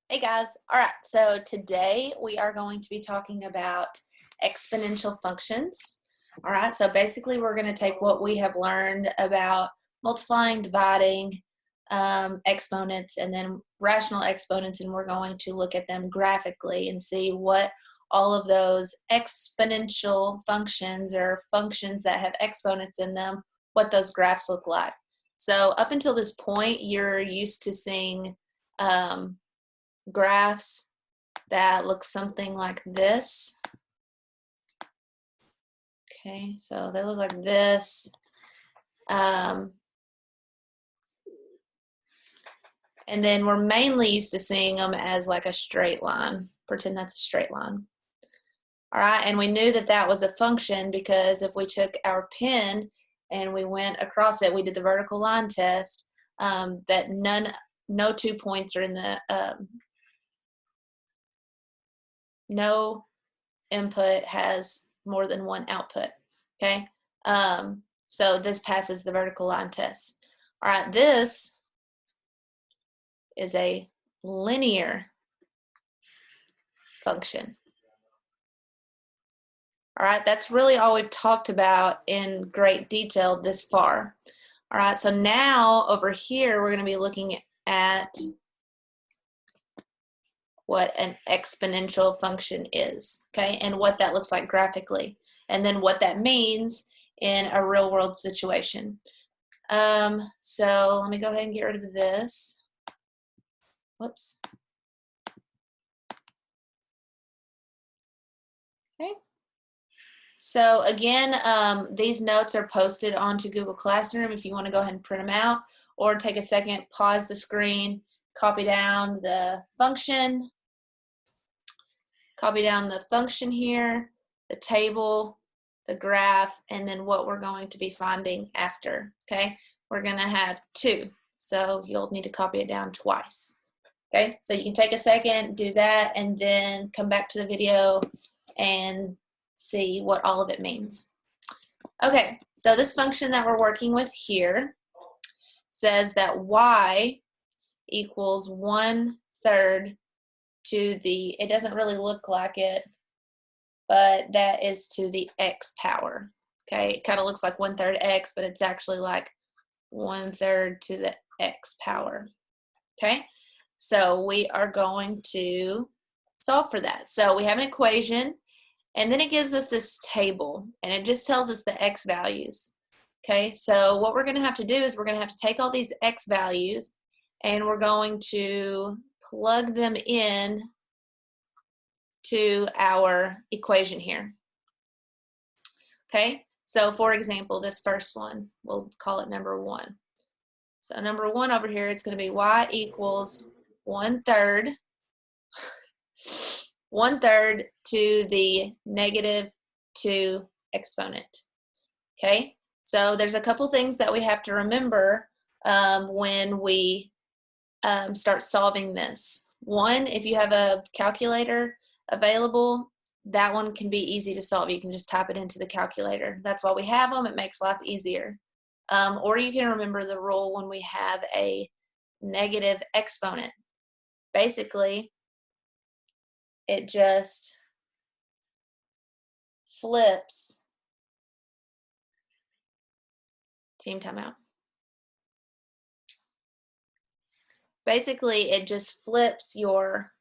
Hey guys, all right, so today we are going to be talking about exponential functions. All right, so basically we're going to take what we have learned about multiplying, dividing, exponents, and then rational exponents, and we're going to look at them graphically and see what all of those exponential functions or functions that have exponents in them, what those graphs look like. So up until this point, you're used to seeing graphs that look something like this. Okay, so they look like this. And then we're mainly used to seeing them as like a straight line. Pretend that's a straight line. All right, and we knew that that was a function because if we took our pen and we went across it, we did the vertical line test, that no 2 points are in the, no input has more than one output, okay? So this passes the vertical line test. All right, this is a linear function. All right, that's really all we've talked about in great detail this far. All right, so now over here, we're gonna be looking at what an exponential function is, okay, and what that looks like graphically, and then what that means in a real world situation. So let me go ahead and get rid of this. Whoops. Okay. So again, these notes are posted onto Google Classroom if you want to go ahead and print them out, or take a second, pause the screen, copy down the function, here, the table, the graph, and then what we're going to be finding after, okay? We're going to have 2, so you'll need to copy it down twice, okay? So you can take a second, do that, and then come back to the video and see what all of it means. Okay, so this function that we're working with here says that y equals 1/3 to the, it doesn't really look like it, but that is to the x power. Okay, it kind of looks like 1/3 x, but it's actually like 1/3 to the x power. Okay, so we are going to solve for that. So we have an equation, and then it gives us this table, and it just tells us the x values. Okay, so what we're going to have to do is we're going to have to take all these x values, and we're going to plug them in to our equation here. Okay, so for example, this first one, we'll call it number 1. So number 1 over here, it's going to be y equals 1/3 to the -2 exponent. Okay, so there's a couple things that we have to remember when we start solving this. One, if you have a calculator available, that one can be easy to solve. You can just type it into the calculator. That's why we have them. It makes life easier. Or you can remember the rule when we have a negative exponent. Basically, it just flips. Team timeout. Basically, it just flips your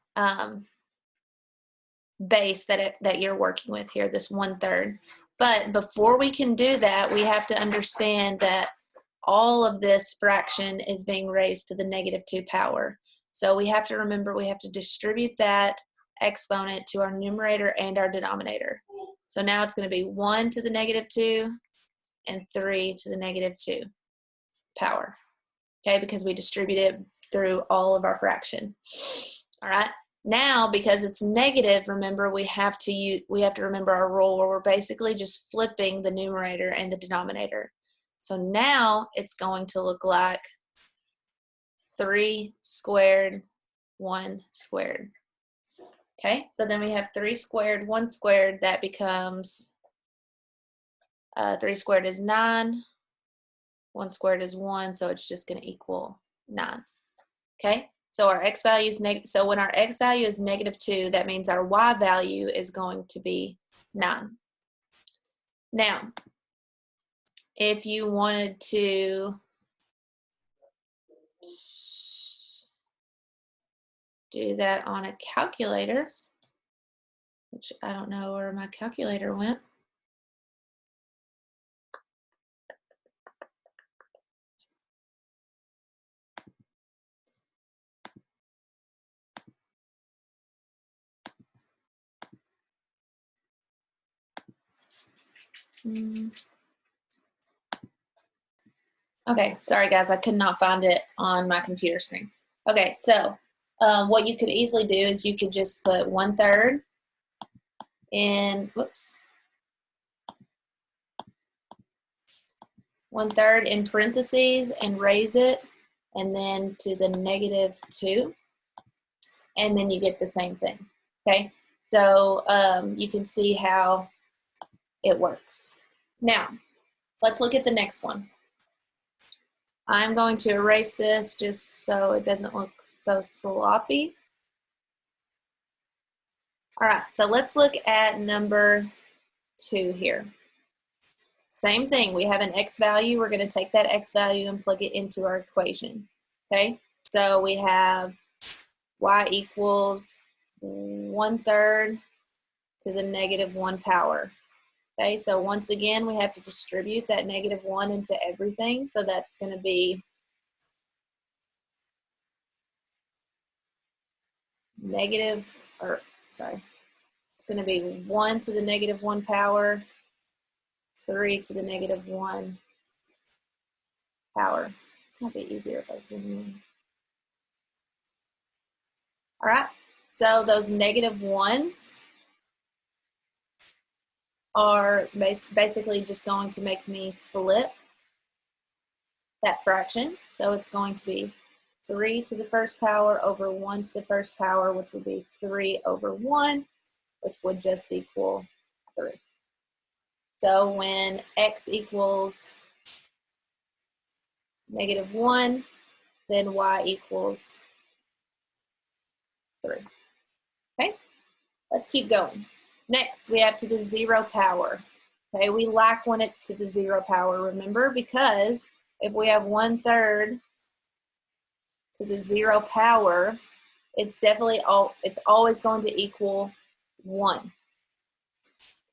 base that you're working with here, this 1/3. But before we can do that, we have to understand that all of this fraction is being raised to the -2 power. So we have to remember we have to distribute that exponent to our numerator and our denominator. So now it's going to be 1 to the -2 and 3 to the -2 power. Okay, because we distribute it through all of our fraction. All right. Now, because it's negative, remember we have to remember our rule where we're basically just flipping the numerator and the denominator. So now it's going to look like 3 squared, 1 squared. Okay, so then we have 3 squared, 1 squared. That becomes 3 squared is 9, 1 squared is 1, so it's just going to equal 9. Okay, So our x value is so when our x value is -2, that means our y value is going to be 9. Now, if you wanted to do that on a calculator, which I don't know where my calculator went. Okay, sorry guys, I could not find it on my computer screen. Okay, so what you could easily do is you could just put 1/3 in, whoops, 1/3 in parentheses and raise it, and then to the -2, and then you get the same thing. Okay, so you can see how it works. Now, let's look at the next one. I'm going to erase this just so it doesn't look so sloppy. All right, so let's look at number 2 here. Same thing, we have an x value. We're going to take that x value and plug it into our equation. Okay, so we have y equals 1/3 to the -1 power. Okay, so once again, we have to distribute that -1 into everything. So that's going to be it's going to be 1 to the -1 power, 3 to the -1 power. This might be easier if I zoom in. All right, so those -1s are basically just going to make me flip that fraction. So it's going to be 3 to the first power over 1 to the first power, which would be 3 over 1, which would just equal 3. So when x equals -1, then y equals 3. Okay, let's keep going. Next, we have to the 0 power. Okay, we lack when it's to the 0 power, remember, because if we have 1/3 to the 0 power, it's always going to equal 1.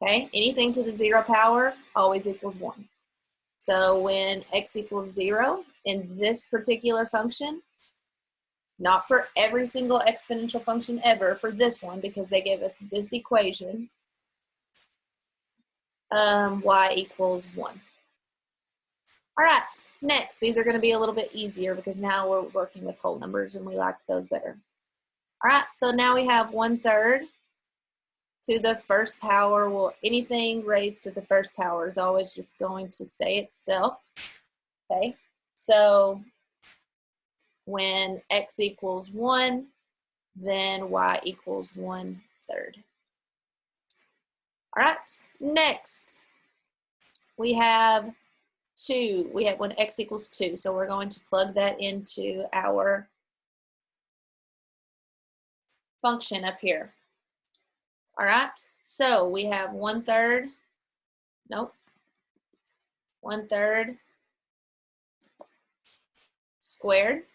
Okay, anything to the 0 power always equals 1. So when x equals 0 in this particular function, not for every single exponential function ever, for this one, because they gave us this equation, y equals 1. All right, next, these are going to be a little bit easier because now we're working with whole numbers and we like those better. All right, so now we have 1/3 to the first power. Well, anything raised to the first power is always just going to say itself. Okay, so when x equals 1, then y equals 1/3. All right, next we have 2. We have when x equals 2, so we're going to plug that into our function up here. All right, so we have 1/3, nope, 1/3 squared.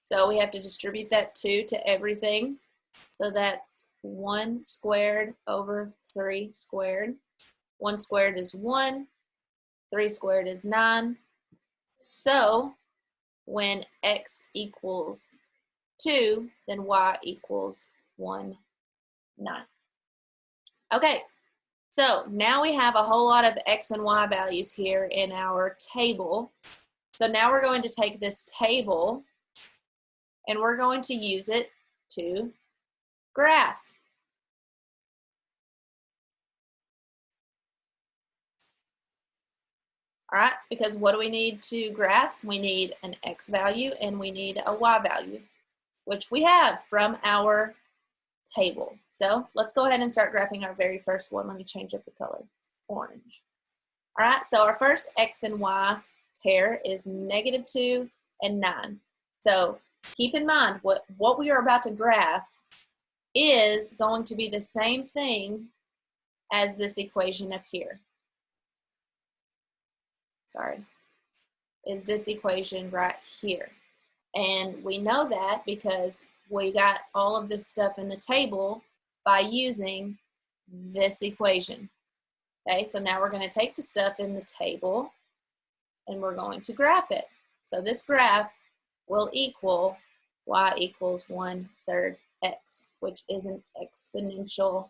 So we have to distribute that 2 to everything. So that's 1 squared over 3 squared. 1 squared is 1, 3 squared is 9. So when x equals 2, then y equals 1/9. Okay, so now we have a whole lot of x and y values here in our table. So now we're going to take this table and we're going to use it to graph. All right, because what do we need to graph? We need an x value and we need a y value, which we have from our table. So let's go ahead and start graphing our very first one. Let me change up the color, orange. All right, so our first x and y pair is -2 and 9. So keep in mind what we are about to graph is going to be the same thing as this equation up here. Sorry, is this equation right here. And we know that because we got all of this stuff in the table by using this equation. Okay, so now we're going to take the stuff in the table and we're going to graph it. So this graph will equal y equals 1/3 x, which is an exponential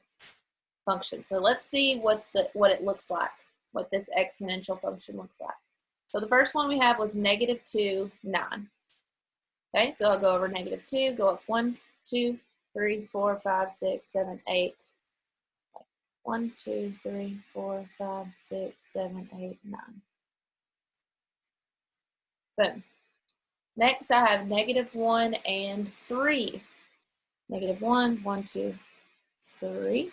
function. So let's see what it looks like, what this exponential function looks like. So the first one we have was -2, 9. Okay, so I'll go over -2, go up 1, 2, 3, 4, 5, 6, 7, 8. 1, 2, 3, 4, 5, 6, 7, 8, 9. Boom. Next, I have -1 and 3. -1, 1, 2, 3.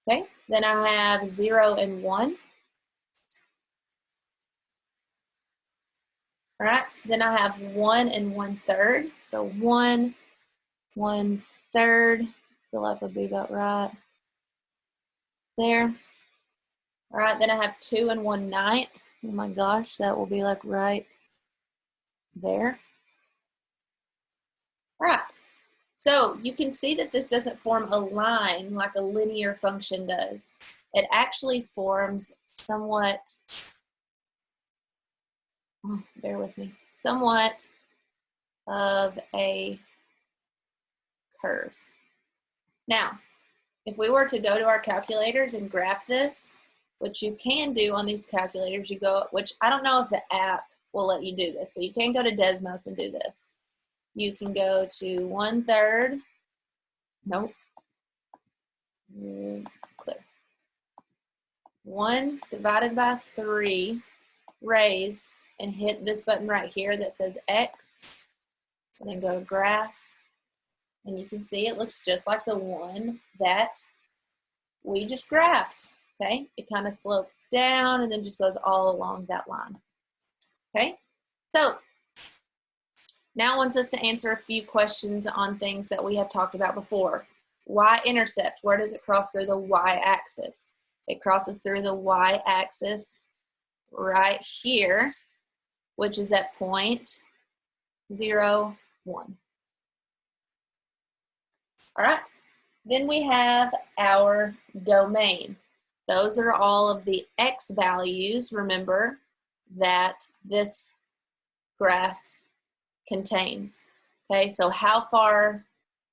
Okay, then I have 0 and 1. All right, then I have 1 and 1/3. So 1, 1/3. Feel like would be about right there. All right, then I have 2 and 1/9. Oh my gosh, that will be like right there. All right, so you can see that this doesn't form a line like a linear function does. It actually forms somewhat, oh, bear with me, somewhat of a curve. Now, if we were to go to our calculators and graph this, which you can do on these calculators, you go, which I don't know if the app will let you do this, but you can go to Desmos and do this. You can go to 1/3, nope, clear. 1 divided by 3 raised, and hit this button right here that says X, and then go to graph, and you can see it looks just like the one that we just graphed. Okay, it kind of slopes down and then just goes all along that line. Okay, so now it wants us to answer a few questions on things that we have talked about before. Y-intercept, where does it cross through the y-axis? It crosses through the y-axis right here, which is at point 0, 1. All right, then we have our domain. Those are all of the x values, remember, that this graph contains. Okay, so how far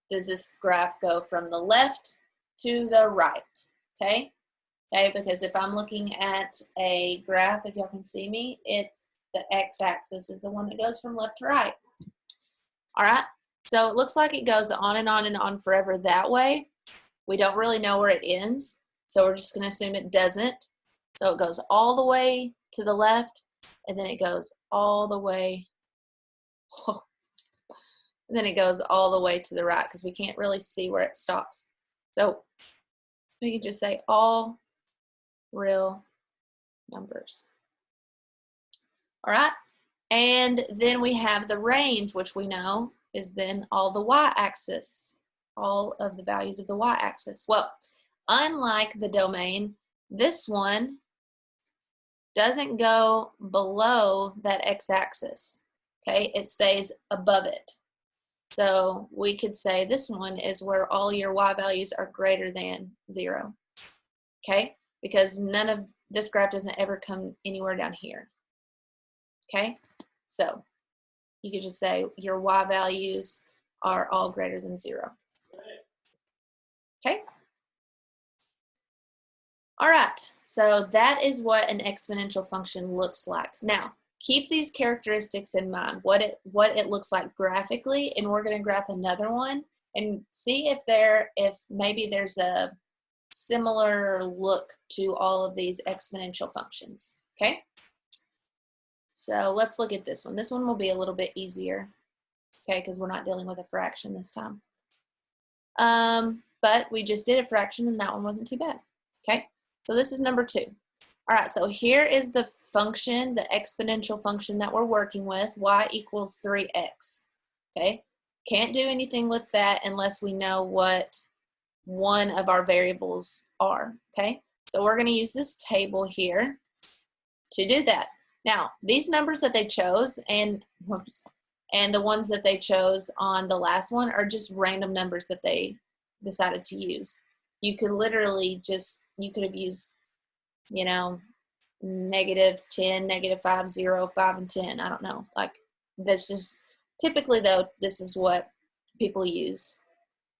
does this graph go from the left to the right? Okay, because if I'm looking at a graph, if y'all can see me, it's the x-axis is the one that goes from left to right. All right, so it looks like it goes on and on and on forever that way. We don't really know where it ends, so we're just going to assume it doesn't. So it goes all the way to the left, and then it goes all the way, and then it goes all the way to the right because we can't really see where it stops. So we can just say all real numbers. All right, and then we have the range, which we know is then all the y-axis, all of the values of the y-axis. Well, unlike the domain, this one doesn't go below that x-axis, okay? It stays above it. So we could say this one is where all your y values are greater than 0, okay? Because none of this graph doesn't ever come anywhere down here, okay? So you could just say your y values are all greater than 0, okay? All right, so that is what an exponential function looks like. Now, keep these characteristics in mind, what it looks like graphically, and we're going to graph another one and see if maybe there's a similar look to all of these exponential functions, okay? So let's look at this one. This one will be a little bit easier, okay, because we're not dealing with a fraction this time. But we just did a fraction and that one wasn't too bad, okay? So this is number 2. All right, so here is the function, the exponential function that we're working with, y equals 3x. okay? Can't do anything with that unless we know what one of our variables are, okay? So we're gonna use this table here to do that. Now, these numbers that they chose and the ones that they chose on the last one are just random numbers that they decided to use. You could literally you could have used, you know, -10, -5, 0, 5, and 10. I don't know. Like, this is typically, though, this is what people use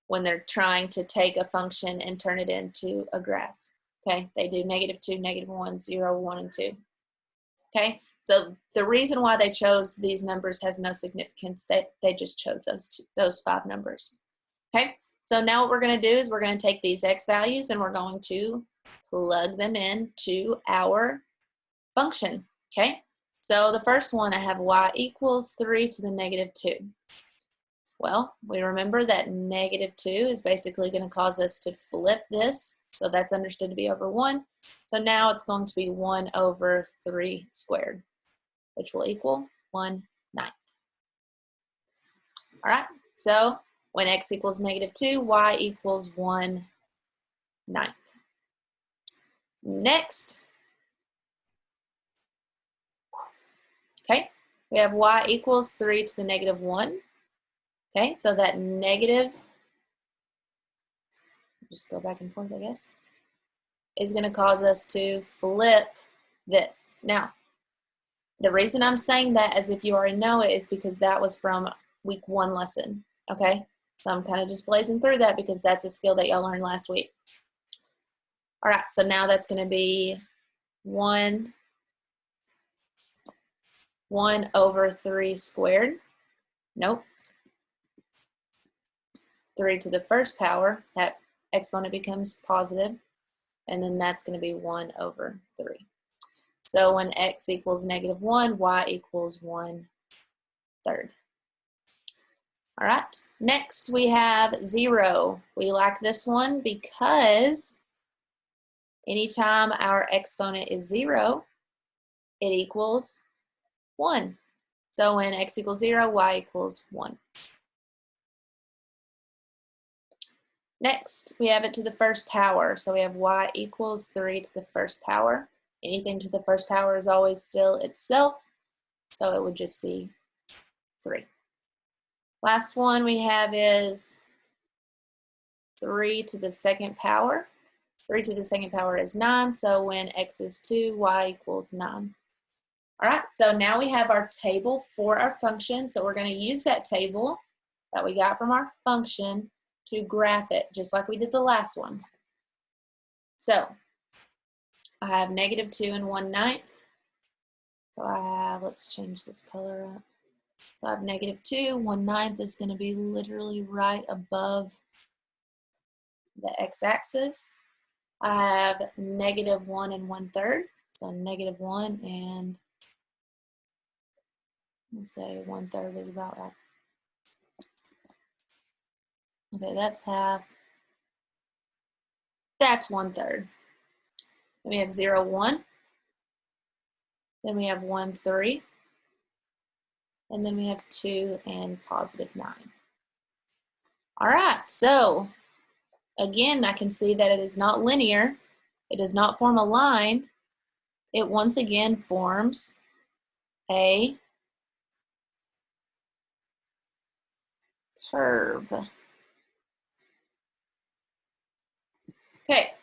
when they're trying to take a function and turn it into a graph. Okay, they do -2, -1, 0, 1, and 2. Okay, so the reason why they chose these numbers has no significance. They just chose those 5 numbers. Okay, so now what we're going to do is we're going to take these x values and we're going to plug them into our function. Okay, so the first one, I have y equals 3 to the -2. Well, we remember that -2 is basically going to cause us to flip this, so that's understood to be over 1. So now it's going to be 1 over 3 squared, which will equal 1/9. All right, so when x equals -2, y equals 1/9. Next, okay, we have y equals 3 to the -1. Okay, so that negative, just go back and forth, I guess, is going to cause us to flip this. Now, the reason I'm saying that, as if you already know it, is because that was from week 1 lesson, okay? So I'm kind of just blazing through that because that's a skill that y'all learned last week. All right, so now that's going to be 1 over 3 squared. Nope. 3 to the first power, that exponent becomes positive, and then that's going to be 1 over 3. So when x equals -1, y equals 1/3. All right, next we have 0. We like this one because anytime our exponent is 0, it equals 1. So when x equals 0, y equals 1. Next, we have it to the first power. So we have y equals 3 to the first power. Anything to the first power is always still itself, so it would just be 3. Last one we have is 3 to the second power. 3 to the second power is 9, so when x is 2, y equals 9. All right, so now we have our table for our function, so we're going to use that table that we got from our function to graph it, just like we did the last one. So I have -2 and 1/9. So I have, let's change this color up. So I have -2, 1/9 is going to be literally right above the x-axis. I have -1 and 1/3. So -1 and, let's say 1/3 is about right. Okay, that's half. That's 1/3. Then we have 0, 1. Then we have 1, 3. And then we have 2 and +9. All right, so again, I can see that it is not linear. It does not form a line. It once again forms a curve. Okay,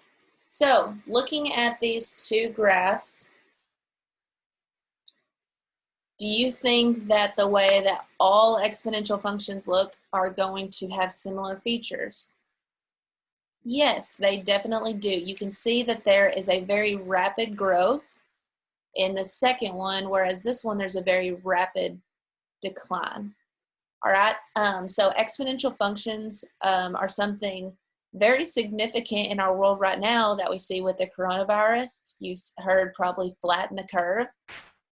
so looking at these two graphs, do you think that the way that all exponential functions look are going to have similar features? Yes, they definitely do. You can see that there is a very rapid growth in the second one, whereas this one there's a very rapid decline. All right, so exponential functions are something very significant in our world right now that we see with the coronavirus. You heard probably flatten the curve.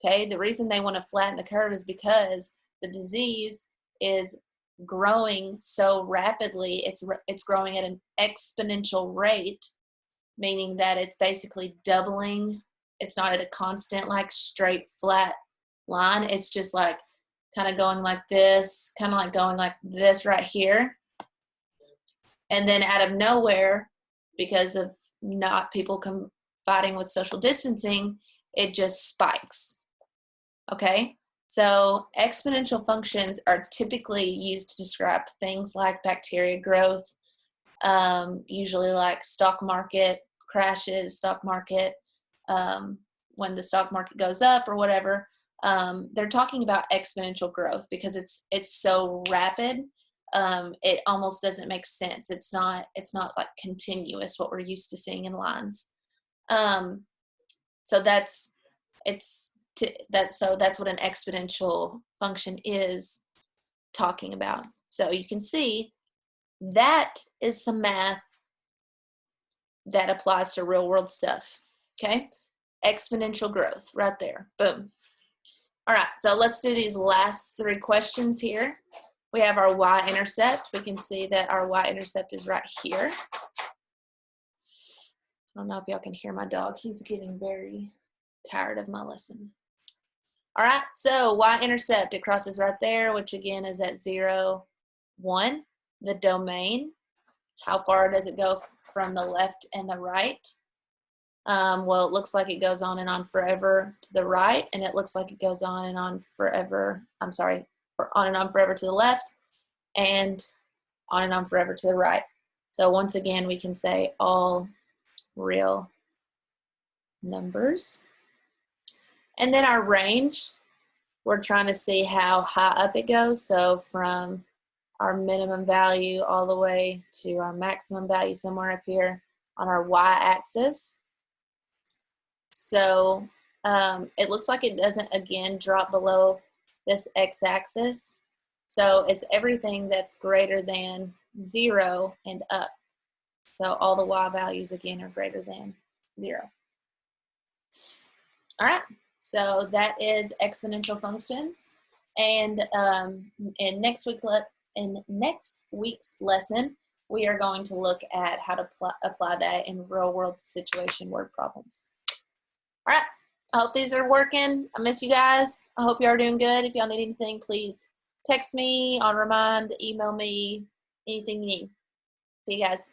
Okay, the reason they want to flatten the curve is because the disease is growing so rapidly. It's growing at an exponential rate, meaning that it's basically doubling. It's not at a constant, like, straight, flat line. It's just like kind of going like this, kind of like going like this right here. And then out of nowhere, because of not people fighting with social distancing, it just spikes. Okay? So exponential functions are typically used to describe things like bacteria growth, usually like stock market crashes, stock market, when the stock market goes up or whatever. They're talking about exponential growth because it's so rapid. It almost doesn't make sense. It's not like continuous, what we're used to seeing in lines. So that's what an exponential function is talking about. So you can see that is some math that applies to real world stuff. Okay, exponential growth right there. Boom. All right, so let's do these last 3 questions here. We have our y-intercept. We can see that our y-intercept is right here. I don't know if y'all can hear my dog. He's getting very tired of my lesson. All right, so y-intercept, it crosses right there, which again is at 0, 1. The domain, how far does it go from the left and the right? Well, it looks like it goes on and on forever to the right, and it looks like it goes on and on forever, on and on forever to the left, and on and on forever to the right. So once again, we can say all real numbers. And then our range, we're trying to see how high up it goes. So from our minimum value all the way to our maximum value somewhere up here on our y-axis. So it looks like it doesn't, again, drop below this x-axis. So it's everything that's greater than 0 and up. So all the y values, again, are greater than 0. All right, so that is exponential functions. And in next week's lesson, we are going to look at how to apply that in real-world situation word problems. All right, I hope these are working. I miss you guys. I hope you are doing good. If y'all need anything, please text me on Remind, email me, anything you need. See you guys.